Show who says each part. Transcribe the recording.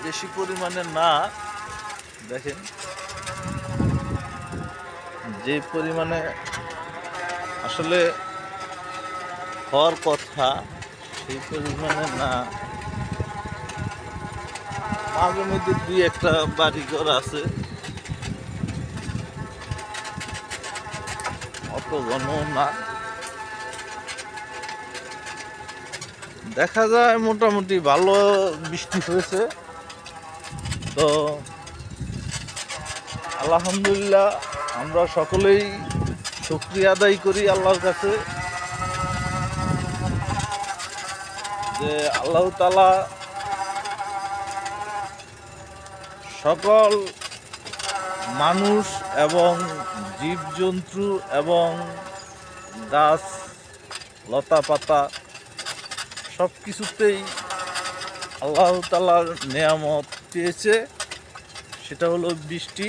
Speaker 1: বেশি পরিমাণে না, দেখেন যে পরিমাণে আসলে হওয়ার কথা সেই পরিমাণে না। মাঝে মধ্যে দুই একটা বাড়িঘর আছে, অত ঘন না। দেখা যায় মোটামুটি ভালো বৃষ্টি হয়েছে। তো আলহামদুলিল্লাহ আমরা সকলেই শুকরিয়া আদায় করি আল্লাহর কাছে যে আল্লাহ তাআলা সকল মানুষ এবং জীবজন্তু এবং গাছ লতা পাতা সব কিছুতেই আল্লাহ তাআলার নেয়ামত পেয়েছে, সেটা হলো বৃষ্টি।